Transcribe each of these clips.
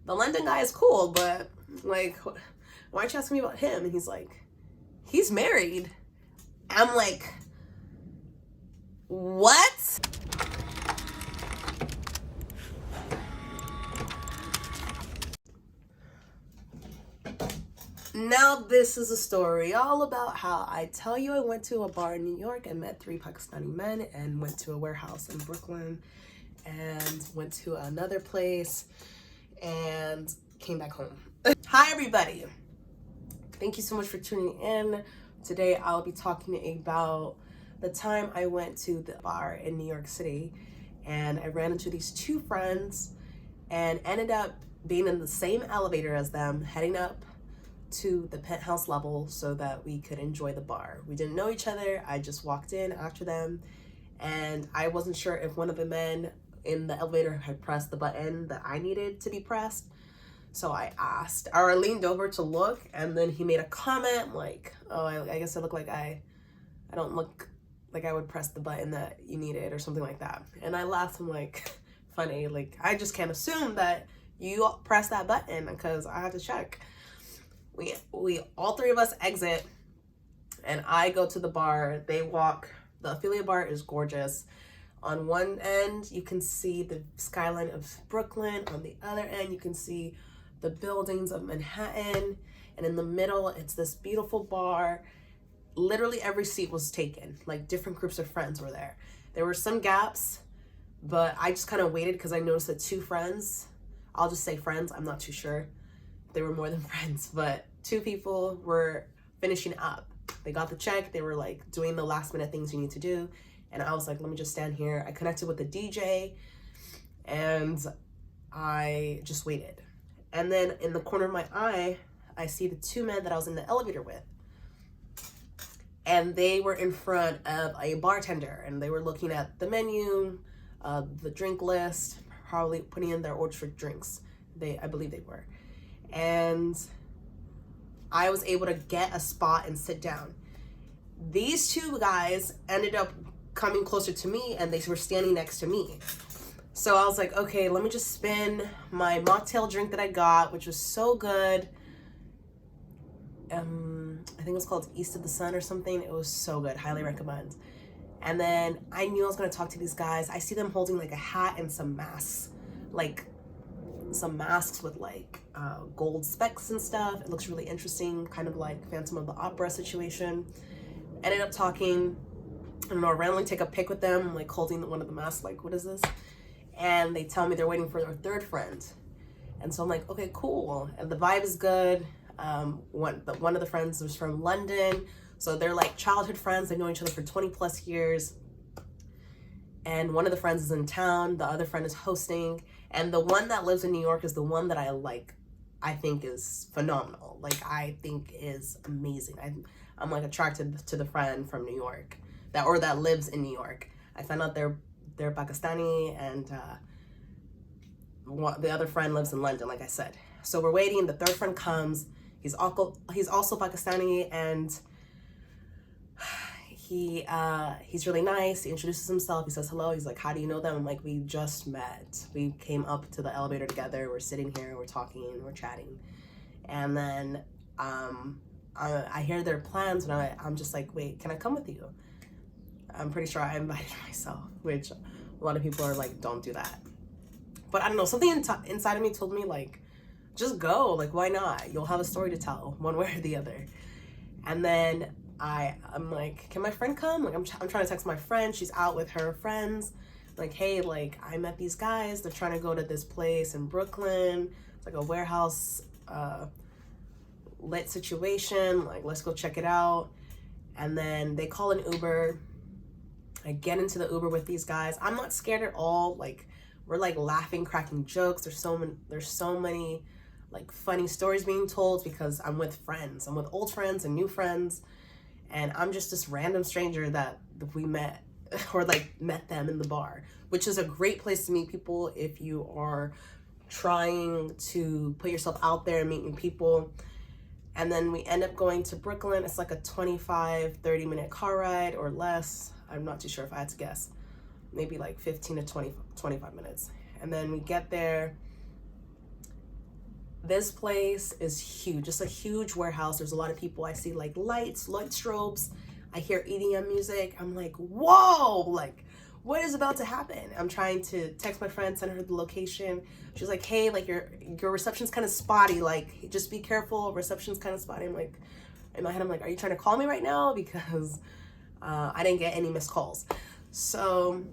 the London guy is cool, but like, why aren't you asking me about him? And he's like, he's married. I'm like, what? Now this is a story all about how I tell you I went to a bar in New York and met 3 Pakistani men, and went to a warehouse in Brooklyn, and went to another place and came back home. Hi everybody. Thank you so much for tuning in. Today I'll be talking about the time I went to the bar in New York City, and I ran into these 2 friends and ended up being in the same elevator as them, heading up to the penthouse level so that we could enjoy the bar. We didn't know each other. I just walked in after them, and I wasn't sure if one of the men in the elevator had pressed the button that I needed to be pressed. So I asked, or I leaned over to look, and then he made a comment like, oh, I guess I look like I don't look like I would press the button that you needed, or something like that. And I laughed. I'm like, funny, like I just can't assume that you press that button because I have to check. We all 3 of us exit, and I go to the bar. They walk. The affiliate bar is gorgeous. On one end, you can see the skyline of Brooklyn. On the other end, you can see the buildings of Manhattan. And in the middle, it's this beautiful bar. Literally every seat was taken. Like, different groups of friends were there. There were some gaps, but I just kind of waited because I noticed that 2 friends, I'll just say friends, I'm not too sure. They were more than friends, but 2 people were finishing up. They got the check. They were like doing the last minute things you need to do. And I was like, let me just stand here. I connected with the DJ and I just waited. And then in the corner of my eye, I see the 2 men that I was in the elevator with. And they were in front of a bartender, and they were looking at the menu, the drink list, probably putting in their orders for drinks. I believe they were. And I was able to get a spot and sit down. These 2 guys ended up coming closer to me, and they were standing next to me. So I was like, okay, let me just spin my mocktail drink that I got, which was so good. I think it was called East of the Sun or something. It was so good. Highly recommend. And then I knew I was going to talk to these guys. I see them holding like a hat and some masks, like some masks with like gold specks and stuff. It looks really interesting, kind of like Phantom of the Opera situation. Ended up talking, I don't know, randomly take a pic with them, like holding one of the masks, like, what is this? And they tell me they're waiting for their 3rd friend. And so I'm like, okay, cool. And the vibe is good. One of the friends was from London. So they're like childhood friends. They've known each other for 20 plus years. And one of the friends is in town. The other friend is hosting. And the one that lives in New York is the one that I like, I think is phenomenal. Like, I think is amazing. I'm like attracted to the friend from New York that lives in New York. I found out they're Pakistani, and the other friend lives in London, like I said. So we're waiting. The 3rd friend comes. He's also Pakistani, and he's really nice. He introduces himself. He says hello. He's like, how do you know them? I'm like, we just met. We came up to the elevator together. We're sitting here. We're talking. We're chatting. And then I hear their plans, and I'm just like, wait, can I come with you? I'm pretty sure I invited myself, which a lot of people are like, don't do that. But I don't know, something inside of me told me, like, just go. Like, why not? You'll have a story to tell one way or the other. And then I'm like, can my friend come? Like, I'm trying to text my friend. She's out with her friends. Like, hey, like, I met these guys. They're trying to go to this place in Brooklyn. It's like a warehouse lit situation. Like, let's go check it out. And then they call an Uber. I get into the Uber with these guys. I'm not scared at all. Like, we're like laughing, cracking jokes. There's so many like funny stories being told because I'm with friends. I'm with old friends and new friends. And I'm just this random stranger that we met or like met them in the bar, which is a great place to meet people if you are trying to put yourself out there and meet new people. And then we end up going to Brooklyn. It's like a 25-30 minute car ride or less. I'm not too sure if I had to guess. Maybe like 15 to 25 minutes. And then we get there, This place is huge. It's a huge warehouse. There's a lot of people. I see like light strobes. I hear EDM music. I'm like, whoa, like what is about to happen? I'm trying to text my friend, send her the location. She's like, hey, like your reception's kind of spotty. Like, just be careful. Reception's kind of spotty. I'm like, in my head, I'm like, are you trying to call me right now? Because I didn't get any missed calls. So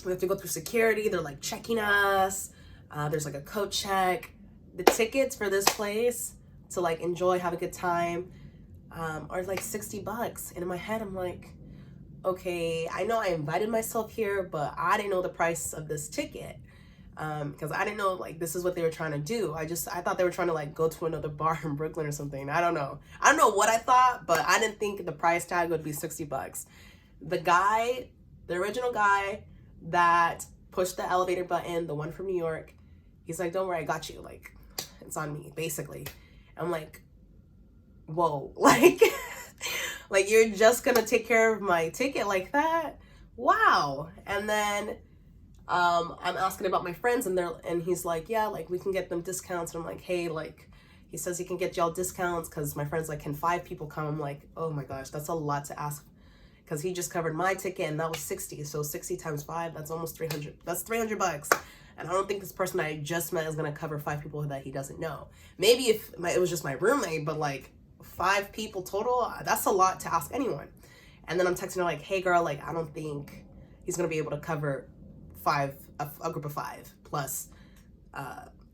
we have to go through security. They're like checking us. There's like a code check. The tickets for this place to like enjoy, have a good time, are like $60. And in my head, I'm like, okay, I know I invited myself here, but I didn't know the price of this ticket. Because I didn't know like this is what they were trying to do. I thought they were trying to like go to another bar in Brooklyn or something. I don't know what I thought, but I didn't think the price tag would be $60. The original guy that pushed the elevator button, the one from New York, he's like, don't worry, I got you. Like, it's on me, basically. I'm like, whoa, like, like you're just gonna take care of my ticket like that? Wow. And then I'm asking about my friends, and he's like, yeah, like we can get them discounts. And I'm like, hey, like he says he can get y'all discounts because my friend's like, can 5 people come? I'm like, oh my gosh, that's a lot to ask, because he just covered my ticket and that was 60. So 60 times 5, that's almost 300. That's $300. And I don't think this person I just met is gonna cover 5 people that he doesn't know. Maybe if it was just my roommate, but like 5 people total, that's a lot to ask anyone. And then I'm texting her like, hey girl, like I don't think he's gonna be able to cover a group of 5 plus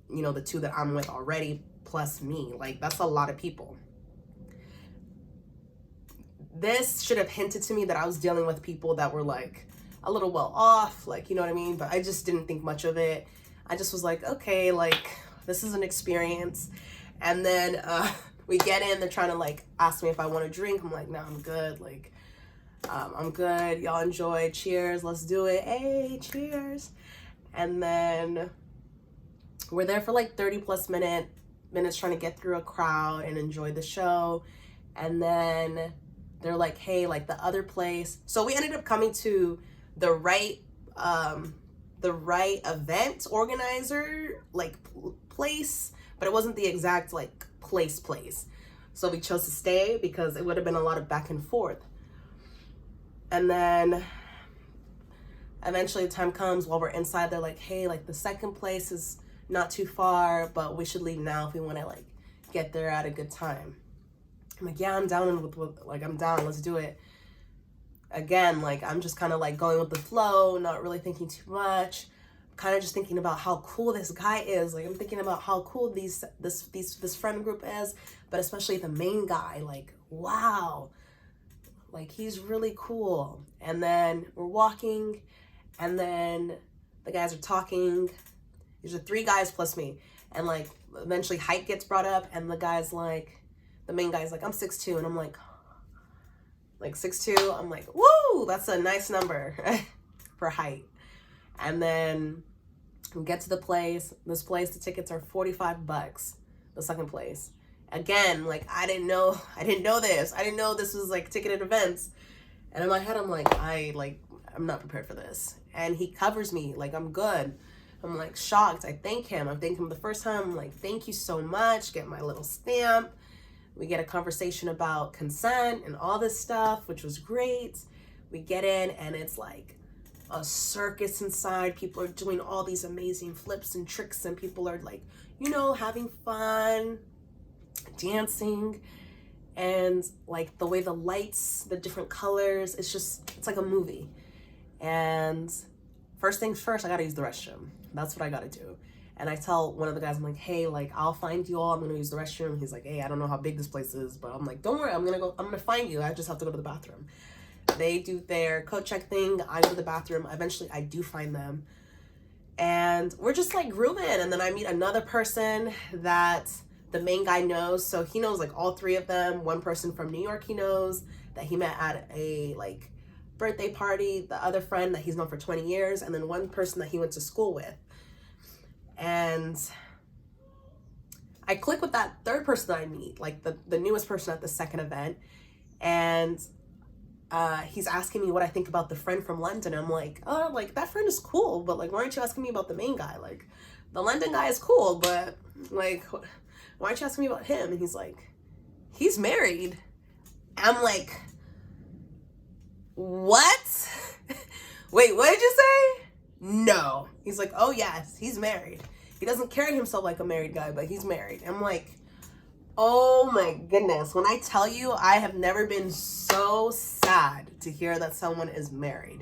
you know, the 2 that I'm with already plus me. Like that's a lot of people. This should have hinted to me that I was dealing with people that were like a little well off, like, you know what I mean? But I just didn't think much of it. I just was like, okay, like this is an experience. And then we get in, they're trying to like ask me if I want a drink. I'm like, no, I'm good. Like, I'm good. Y'all enjoy. Cheers. Let's do it. Hey, cheers. And then we're there for like 30 plus minutes trying to get through a crowd and enjoy the show. And then they're like, hey, like the other place. So we ended up coming to the right event organizer, like place, but it wasn't the exact like place. So we chose to stay because it would have been a lot of back and forth. And then eventually the time comes while we're inside, they're like, hey, like the second place is not too far, but we should leave now if we want to like get there at a good time. I'm like, yeah, I'm down I'm down, let's do it. Again, like I'm just kind of like going with the flow, not really thinking too much, kind of just thinking about how cool this guy is. Like I'm thinking about how cool this friend group is, but especially the main guy, like wow, like he's really cool. And then we're walking, and then the guys are talking. These are 3 guys plus me, and like eventually height gets brought up, and the main guy's like, I'm 6'2", and I'm like 6'2", I'm like, woo, that's a nice number for height. And then we get to the place. This place, the tickets are $45, the second place. Again, like I didn't know this. I didn't know this was like ticketed events. And in my head, I'm like, I'm not prepared for this. And he covers me, like I'm good. I'm like shocked. I thank him the first time. I'm like, thank you so much. Get my little stamp. We get a conversation about consent and all this stuff, which was great. We get in, and it's like a circus inside. People are doing all these amazing flips and tricks, and people are like, you know, having fun, dancing, and like the way the lights, the different colors, it's like a movie. And first things first, I gotta use the restroom. That's what I gotta do. And I tell one of the guys, I'm like, hey, like, I'll find you all. I'm going to use the restroom. He's like, hey, I don't know how big this place is. But I'm like, don't worry. I'm going to find you. I just have to go to the bathroom. They do their coat check thing. I go to the bathroom. Eventually, I do find them. And we're just, like, grooving. And then I meet another person that the main guy knows. So he knows, like, all 3 of them. One person from New York he knows that he met at a, like, birthday party. The other friend that he's known for 20 years. And then one person that he went to school with. And I click with that third person that I meet, like the newest person at the second event. And he's asking me what I think about the friend from London. I'm like, oh, like that friend is cool, but like, why aren't you asking me about the main guy? Like, the London guy is cool, but like, why aren't you asking me about him? And he's like, he's married. I'm like, what? Wait, what did you say? No. He's like, oh yes, he's married. He doesn't carry himself like a married guy, but he's married. I'm like, oh my goodness. When I tell you, I have never been so sad to hear that someone is married.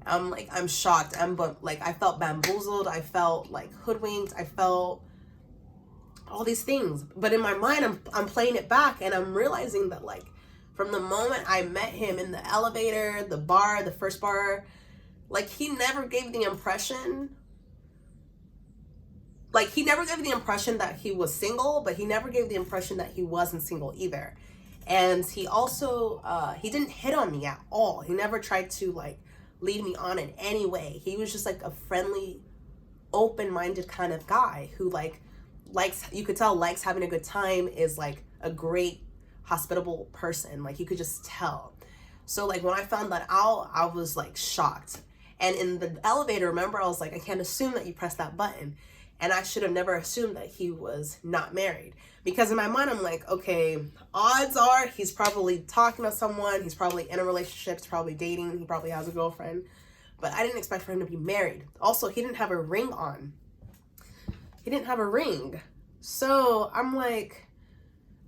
I'm like, I'm shocked. I felt bamboozled. I felt like hoodwinked. I felt all these things. But in my mind, I'm playing it back, and I'm realizing that like from the moment I met him in the elevator, the bar, the first bar, like he never gave the impression that he was single, but he never gave the impression that he wasn't single either. And he also, he didn't hit on me at all. He never tried to like lead me on in any way. He was just like a friendly, open-minded kind of guy who like likes, you could tell, likes having a good time, is like a great hospitable person. Like you could just tell. So like when I found that out, I was like shocked. And in the elevator, remember, I was like, I can't assume that you pressed that button. And I should have never assumed that he was not married. Because in my mind, I'm like, okay, odds are he's probably talking to someone. He's probably in a relationship. He's probably dating. He probably has a girlfriend. But I didn't expect for him to be married. Also, he didn't have a ring on. He didn't have a ring. So I'm like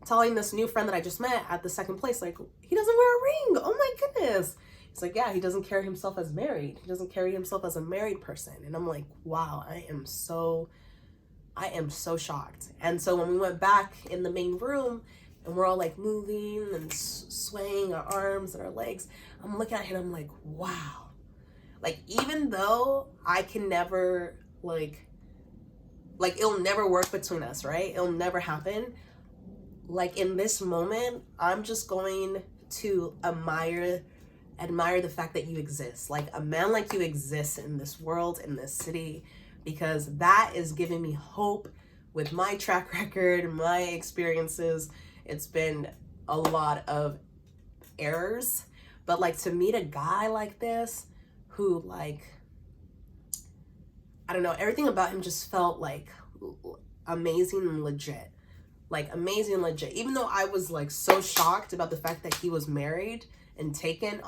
telling this new friend that I just met at the second place, like, he doesn't wear a ring. Oh my goodness. He's like, yeah, he doesn't carry himself as married. He doesn't carry himself as a married person. And I'm like, wow, I am so shocked. And so when we went back in the main room and we're all like moving and swaying our arms and our legs, I'm looking at him, I'm like, wow. Like, even though I can never like it'll never work between us, right? It'll never happen. Like in this moment, I'm just going to admire the fact that you exist. Like a man like you exists in this world, in this city, because that is giving me hope. With my track record, my experiences, it's been a lot of errors. But like to meet a guy like this who like, I don't know, everything about him just felt like amazing and legit. Like amazing and legit. Even though I was like so shocked about the fact that he was married and taken,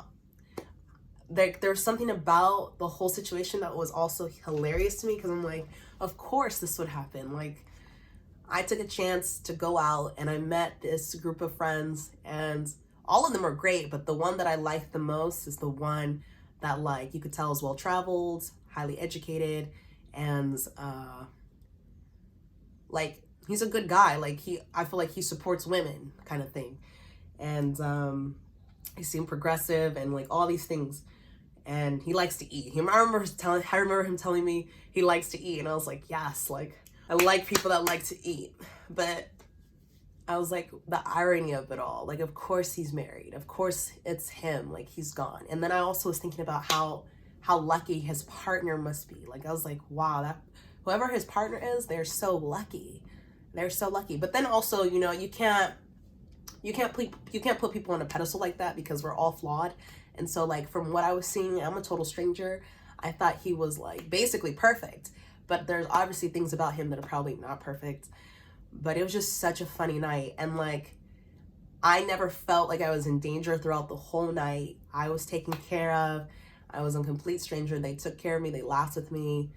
there's something about the whole situation that was also hilarious to me, because I'm like, of course this would happen. Like I took a chance to go out and I met this group of friends, and all of them are great, but the one that I liked the most is the one that like you could tell is well-traveled, highly educated, and like he's a good guy. Like I feel like he supports women kind of thing. And he seemed progressive and like all these things. And he likes to eat. I remember him telling me he likes to eat. And I was like, yes, like I like people that like to eat. But I was like, the irony of it all. Like, of course he's married. Of course it's him. Like he's gone. And then I also was thinking about how lucky his partner must be. Like I was like, wow, that whoever his partner is, they're so lucky. They're so lucky. But then also, you know, you can't put people on a pedestal like that, because we're all flawed. And so like from what I was seeing, I'm a total stranger, I thought he was like basically perfect. But there's obviously things about him that are probably not perfect. But it was just such a funny night. And like I never felt like I was in danger throughout the whole night. I was taken care of. I was a complete stranger. They took care of me. They laughed with me.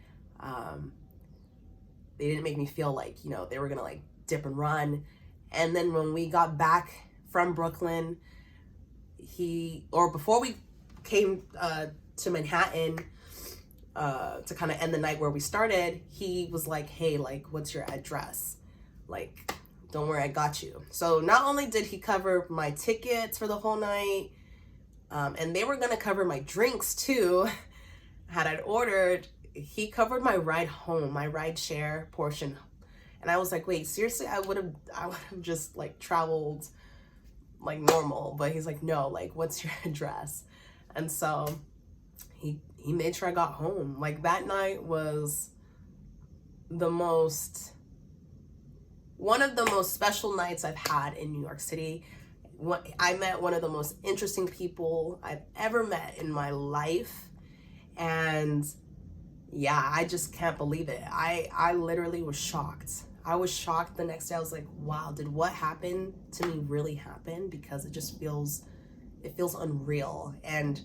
They didn't make me feel like, you know, they were gonna like dip and run. And then when we got back from Brooklyn, before we came to Manhattan to kind of end the night where we started, he was like, hey, like, what's your address? Like, don't worry, I got you. So not only did he cover my tickets for the whole night, and they were gonna cover my drinks too, had I ordered, he covered my ride home, my ride share portion. And I was like, wait, seriously? I would have just like traveled like normal. But he's like, no, like, what's your address? And so he made sure I got home. Like that night was one of the most special nights I've had in New York City. I met one of the most interesting people I've ever met in my life. And yeah, I just can't believe it. I literally was shocked. I was shocked the next day. I was like, wow, did what happened to me really happen? Because it just feels, it feels unreal. And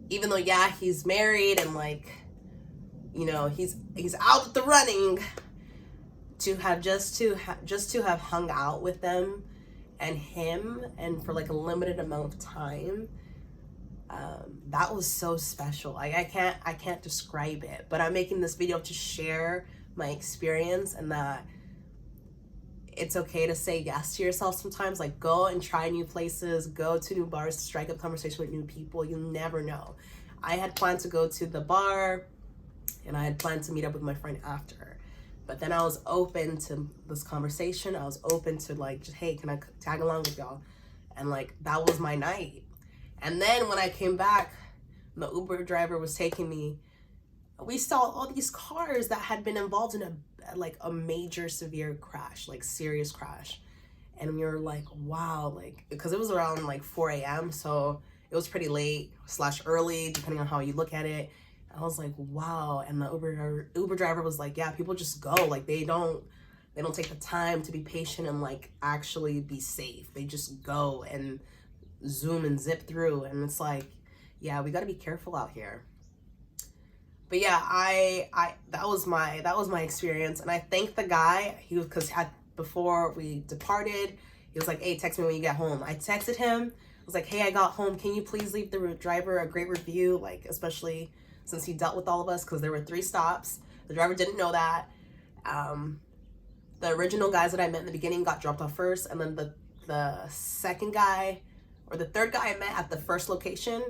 even though, yeah, he's married and like, you know, he's out of the running, to have just to have hung out with them and him, and for like a limited amount of time, that was so special. Like I can't describe it, but I'm making this video to share my experience, and that it's okay to say yes to yourself sometimes. Like, go and try new places, go to new bars, strike up conversation with new people. You never know. I had planned to go to the bar, and I had planned to meet up with my friend after. But then I was open to this conversation. I was open to like, just, hey, can I tag along with y'all? And like, that was my night. And then when I came back, the Uber driver was taking me. We saw all these cars that had been involved in a major severe crash, like serious crash. And we were like, wow, like, because it was around like 4 a.m. So it was pretty late / early, depending on how you look at it. I was like, wow. And the Uber driver was like, yeah, people just go. Like, they don't take the time to be patient and like actually be safe. They just go and zoom and zip through. And it's like, yeah, we got to be careful out here. But yeah, that was my experience. And I thanked the guy. He was, because before we departed, he was like, hey, text me when you get home. I texted him. I was like, hey, I got home. Can you please leave the driver a great review? Like, especially since he dealt with all of us, because there were 3 stops. The driver didn't know that. The original guys that I met in the beginning got dropped off first, and then the second guy, or the third guy I met at the first location,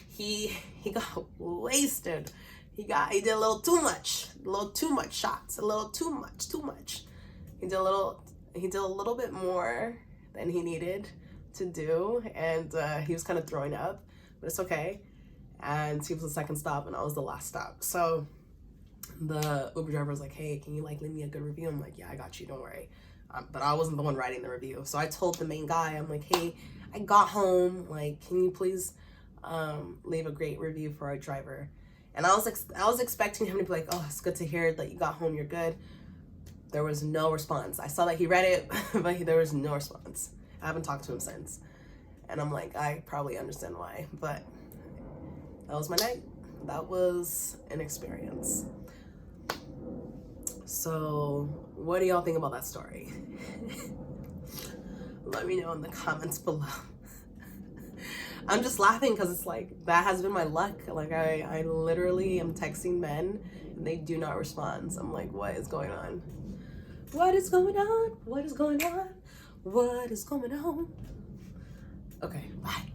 he got wasted. He did a little too much shots, a little too much. He did a little bit more than he needed to do, and he was kind of throwing up, but it's okay. And he was the second stop, and I was the last stop. So the Uber driver was like, hey, can you like leave me a good review? I'm like, yeah, I got you, don't worry. But I wasn't the one writing the review. So I told the main guy, I'm like, hey, I got home, like, can you please leave a great review for our driver? And I was expecting him to be like, oh, it's good to hear that you got home, you're good. There was no response. I saw that he read it, but there was no response. I haven't talked to him since. And I'm like, I probably understand why, but that was my night. That was an experience. So what do y'all think about that story? Let me know in the comments below. I'm just laughing because it's like, that has been my luck. Like, I literally am texting men and they do not respond. So I'm like, what is going on? What is going on? What is going on? What is going on? Okay, bye.